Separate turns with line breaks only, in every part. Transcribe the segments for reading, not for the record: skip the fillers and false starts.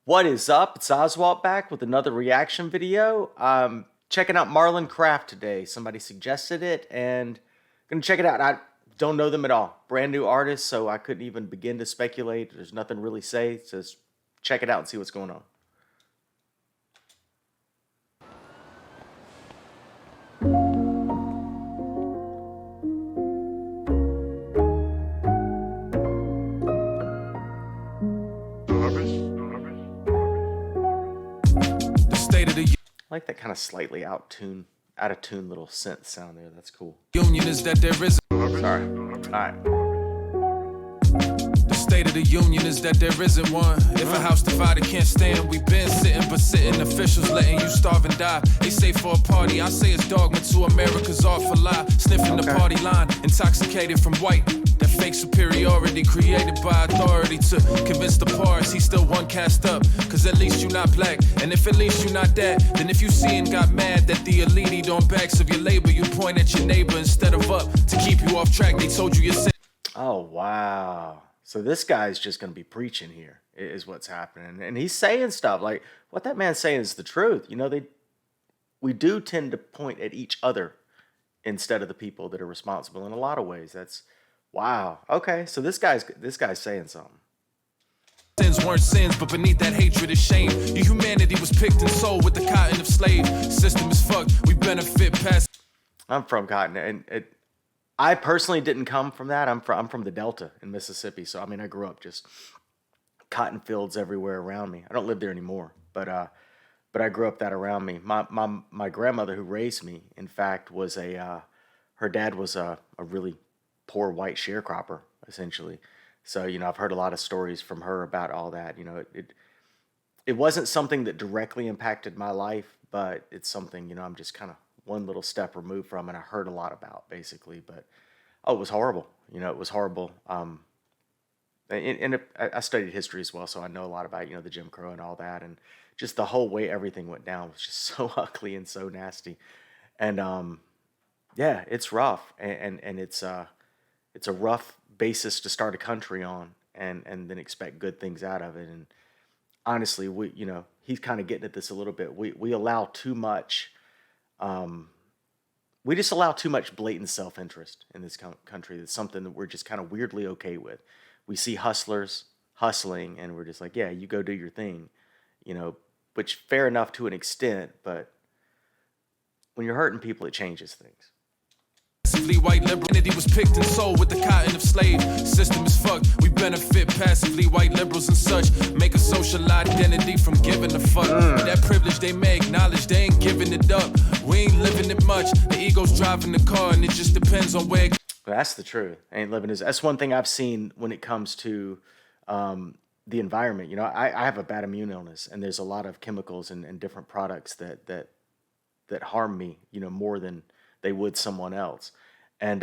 What is up? It's Oswald back with another reaction video. Checking out Marlon Craft today. Somebody suggested it and gonna check it out. I don't know them at all. Brand new artist, so I couldn't even begin to speculate. There's nothing really to say. Just check it out and see what's going on. I like that kind of slightly out of tune little synth sound there. That's cool.
Union is that there is.
Sorry. All right.
The state of the union is that there isn't one. If a house divided can't stand, we been sitting, but sitting officials letting you starve and die. They say for a party, I say it's dogma to America's awful lie. Sniffing the party line, intoxicated from white. That fake superiority created by authority to convince the parts he still one cast up. Cause at least you not black, and if at least you not that, then if you see and got mad that the elite eat on backs of your labor, you point at your neighbor instead of up to keep you off track. They told you your sin.
Oh wow. So this guy's just gonna be preaching here, is what's happening. And he's saying stuff like what that man's saying is the truth. You know, we do tend to point at each other instead of the people that are responsible in a lot of ways. That's wow. Okay, so this guy's saying something.
Sins weren't sins, but beneath that hatred is shame. Your humanity was picked and sold with the cotton of slave. System is fucked. We benefit past.
I'm from Cotton, and I personally didn't come from that. I'm from the Delta in Mississippi, so I mean I grew up just cotton fields everywhere around me. I don't live there anymore, but I grew up that around me. My grandmother who raised me, in fact, was her dad was a really poor white sharecropper, essentially. So, you know, I've heard a lot of stories from her about all that. You know, it wasn't something that directly impacted my life, but it's something, you know, I'm just kind of one little step removed from, and I heard a lot about, basically. But oh, it was horrible. You know, it was horrible. I studied history as well, so I know a lot about, you know, the Jim Crow and all that, and just the whole way everything went down was just so ugly and so nasty. And yeah, it's rough, and it's a rough basis to start a country on, and then expect good things out of it. And honestly, you know, he's kind of getting at this a little bit. We allow too much. We just allow too much blatant self-interest in this country. That's something that we're just kind of weirdly okay with. We see hustlers hustling, and we're just like, yeah, you go do your thing, you know. Which fair enough to an extent, but when you're hurting people, it changes things.
White liberality was picked and sold with the cotton of slave. System is fucked. We benefit passively. White liberals and such make a social identity from giving a fuck. That privilege they may acknowledge, they ain't giving it up. We ain't living it much. The ego's driving the car, and it just depends on where.
Well, that's the truth. Ain't living is. That's one thing I've seen when it comes to the environment. You know, I have a bad immune illness, and there's a lot of chemicals and different products that harm me, you know, more than they would someone else. And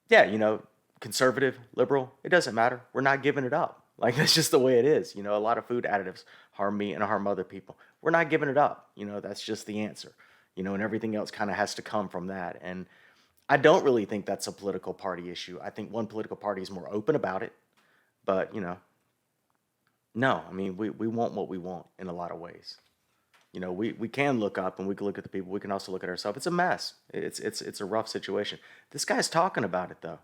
yeah, you know, conservative, liberal, it doesn't matter. We're not giving it up. Like, that's just the way it is. You know, a lot of food additives harm me and harm other people. We're not giving it up. You know, that's just the answer. You know, and everything else kind of has to come from that. And I don't really think that's a political party issue. I think one political party is more open about it. But, you know, no, I mean, we want what we want in a lot of ways. You know, we can look up, and we can look at the people. We can also look at ourselves. It's a mess. It's a rough situation. This guy's talking about it, though.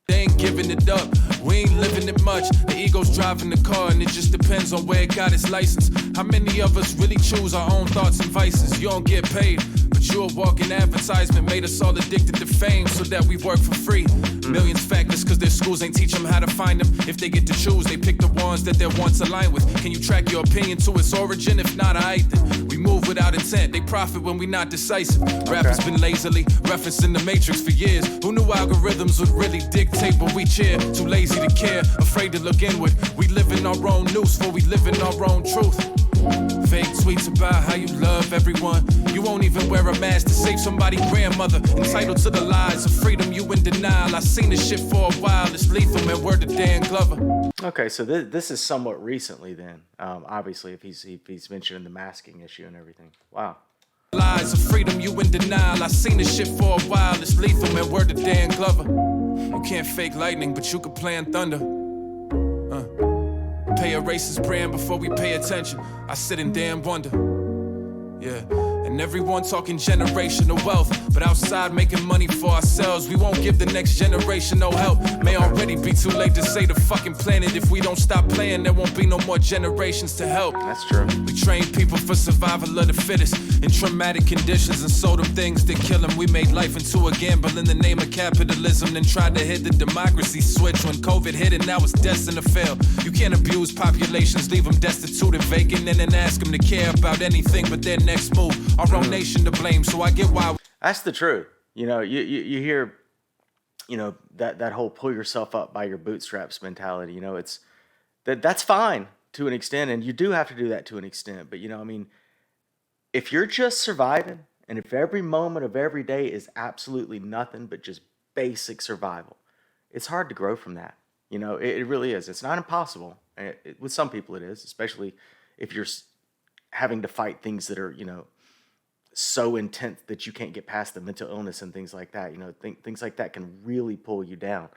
They ain't giving it up. We ain't living it much. The ego's driving the car, and it just depends on where it got its license. How many of us really choose our own thoughts and vices? You don't get paid, but you're a walking advertisement. Made us all addicted to fame so that we work for free. Millions factless because their schools ain't teach them how to find them. If they get to choose, they pick the ones that they're once aligned with. Can you track your opinion to its origin? If not, I then we move without intent. They profit when we not decisive. Rap has been lazily referencing the Matrix for years. Who knew algorithms would really dictate what we cheer? Too lazy to care, afraid to look inward. We live in our own news, for we live in our own truth. Fake tweets about how you love everyone. You won't even wear a mask to save somebody's grandmother. Entitled to the lies of freedom, you in denial. I seen this shit for a while. It's lethal, man. Word to Dan Glover.
Okay, so this is somewhat recently then. Obviously, if he's mentioning the masking issue and everything. Wow.
Lies of freedom, you in denial. I seen this shit for a while. It's lethal, man. Word to Dan Glover. You can't fake lightning, but you can plan thunder. pay a racist brand before we pay attention. I sit and damn wonder. Yeah. And everyone talking generational wealth, but outside making money for ourselves, we won't give the next generation no help. May already be too late to save the fucking planet. If we don't stop playing, there won't be no more generations to help.
That's true.
We train people for survival of the fittest in traumatic conditions and sold them things that kill them. We made life into a gamble in the name of capitalism, then tried to hit the democracy switch when COVID hit and now it's destined to fail. You can't abuse populations, leave them destitute and vacant, and then ask them to care about anything but their next move. Our own nation to blame, so I get why.
That's the truth. You know, you hear, you know, that whole pull yourself up by your bootstraps mentality. You know, it's that's fine to an extent, and you do have to do that to an extent. But, you know, I mean, if you're just surviving, and if every moment of every day is absolutely nothing but just basic survival, it's hard to grow from that. You know, it really is. It's not impossible. With some people it is, especially if you're having to fight things that are, you know, so intense that you can't get past the mental illness and things like that. You know, things like that can really pull you down.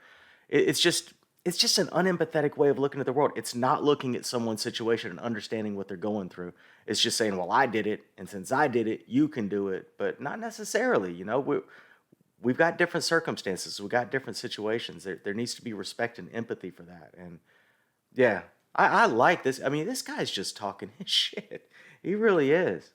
It's just an unempathetic way of looking at the world. It's not looking at someone's situation and understanding what they're going through. It's just saying, well, I did it, and since I did it, you can do it. But not necessarily. You know, we've got different circumstances. We've got different situations. There needs to be respect and empathy for that. And yeah, I like this. I mean, this guy's just talking his shit. He really is.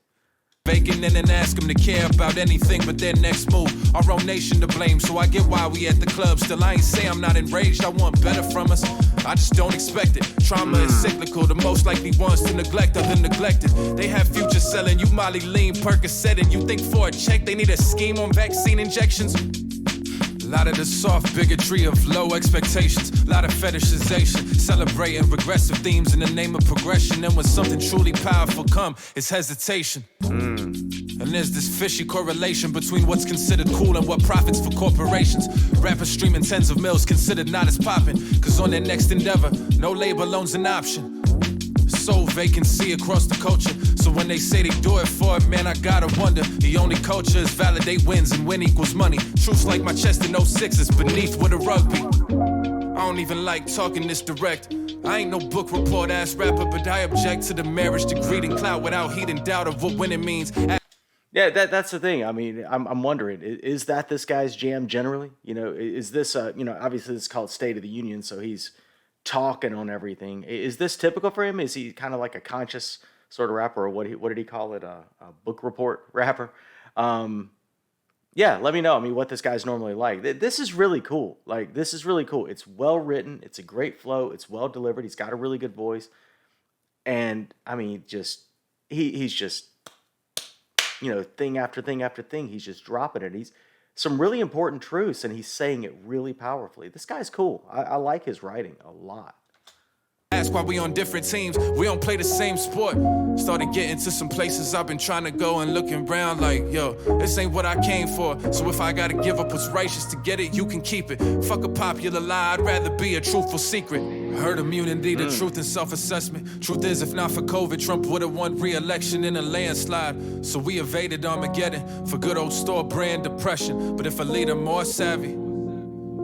Vacant and then ask them to care about anything but their next move. Our own nation to blame, so I get why we at the club. Still, I ain't say I'm not enraged, I want better from us. I just don't expect it. Trauma is cyclical, the most likely ones to neglect are the neglected. They have future selling you Molly Lean, Percocet, and you think for a check they need a scheme on vaccine injections? A lot of the soft bigotry of low expectations, a lot of fetishization, celebrating regressive themes in the name of progression. And when something truly powerful come, it's hesitation. And there's this fishy correlation between what's considered cool and what profits for corporations. Rappers streaming tens of mils considered not as poppin', cause on their next endeavor, no labor loan's an option. So vacancy across the culture. So when they say they do it for it, man, I gotta wonder. The only culture is validate wins and win equals money. Truths like my chest in 06 is beneath with a rugby. I don't even like talking this direct. I ain't no book report ass rapper, but I object to the marriage to greed and clout without heat and doubt of what winning means.
Yeah, that's the thing. I mean, I'm wondering, is that this guy's jam generally? You know, is this, you know, obviously this is called State of the Union, so he's talking on everything. Is this typical for him? Is he kind of like a conscious sort of rapper, or what did he call it? A book report rapper? Yeah, let me know. I mean, what this guy's normally like. This is really cool. Like, this is really cool. It's well written. It's a great flow. It's well delivered. He's got a really good voice. And I mean, he's just, you know, thing after thing after thing. He's just dropping it. He's some really important truths, and he's saying it really powerfully. This guy's cool. I like his writing a lot.
Ask why we on different teams. We don't play the same sport. Started getting to some places I've been trying to go and looking around like, yo, this ain't what I came for. So if I gotta give up what's righteous to get it, you can keep it. Fuck a popular lie, I'd rather be a truthful secret. Herd immunity to truth and self-assessment. Truth is, if not for COVID, Trump would've won re-election in a landslide. So we evaded Armageddon for good old store brand depression. But if a leader more savvy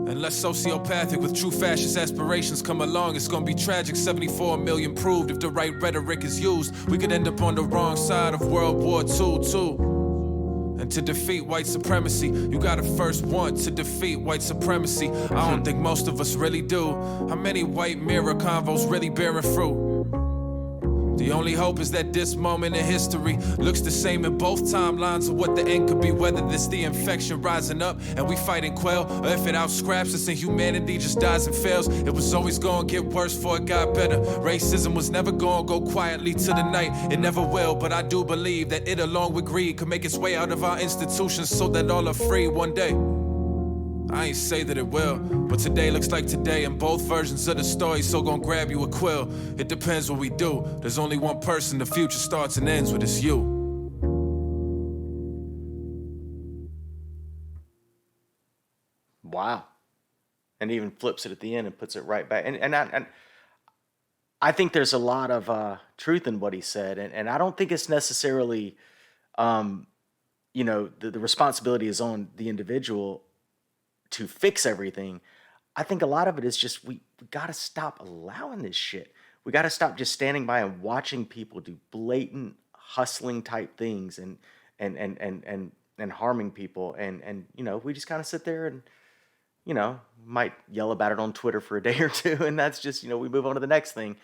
and less sociopathic with true fascist aspirations come along, it's gonna be tragic. 74 million proved if the right rhetoric is used. We could end up on the wrong side of World War II, too. And to defeat white supremacy, you gotta first want to defeat white supremacy. I don't think most of us really do. How many white mirror convos really bearing fruit? The only hope is that this moment in history looks the same in both timelines of what the end could be, whether this the infection rising up and we fight and quell, or if it outscraps us and humanity just dies and fails. It was always gonna get worse before it got better. Racism was never gonna go quietly to the night. It never will, but I do believe that it along with greed could make its way out of our institutions so that all are free one day. I ain't say that it will, but today looks like today in both versions of the story, so gon' grab you a quill. It depends what we do. There's only one person the future starts and ends with, it's you.
Wow. And even flips it at the end and puts it right back. And I think there's a lot of truth in what he said, and I don't think it's necessarily, you know, the responsibility is on the individual to fix everything. I think a lot of it is just we got to stop allowing this shit. we got to stop just standing by and watching people do blatant hustling type things and harming people. And we just kind of sit there and might yell about it on Twitter for a day or two, and that's just, we move on to the next thing.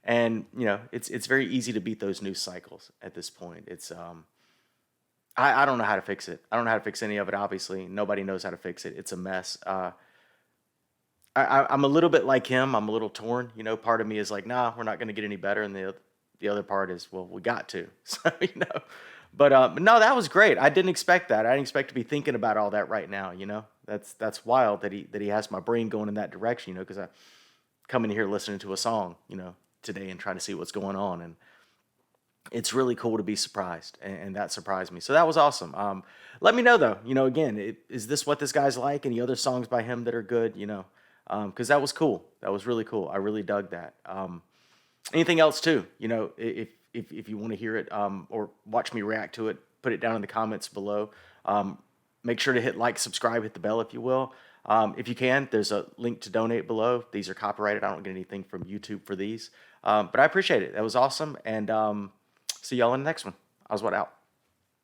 And it's very easy to beat those news cycles at this point. It's I don't know how to fix it. I don't know how to fix any of it. Obviously, nobody knows how to fix it. It's a mess. I'm a little bit like him. I'm a little torn. Part of me is like, nah, we're not going to get any better, and the other part is, well, we got to. So but no, that was great. I didn't expect that. I didn't expect to be thinking about all that right now. That's wild that he has my brain going in that direction. Because I come in here listening to a song, today and trying to see what's going on, and it's really cool to be surprised, and that surprised me. So that was awesome. Let me know though. Again, is this what this guy's like? Any other songs by him that are good? Because that was cool. That was really cool. I really dug that. Anything else too? If you want to hear it or watch me react to it, put it down in the comments below. Make sure to hit like, subscribe, hit the bell if you will. If you can, there's a link to donate below. These are copyrighted. I don't get anything from YouTube for these. But I appreciate it. That was awesome. And see y'all in the next one. Oswald out.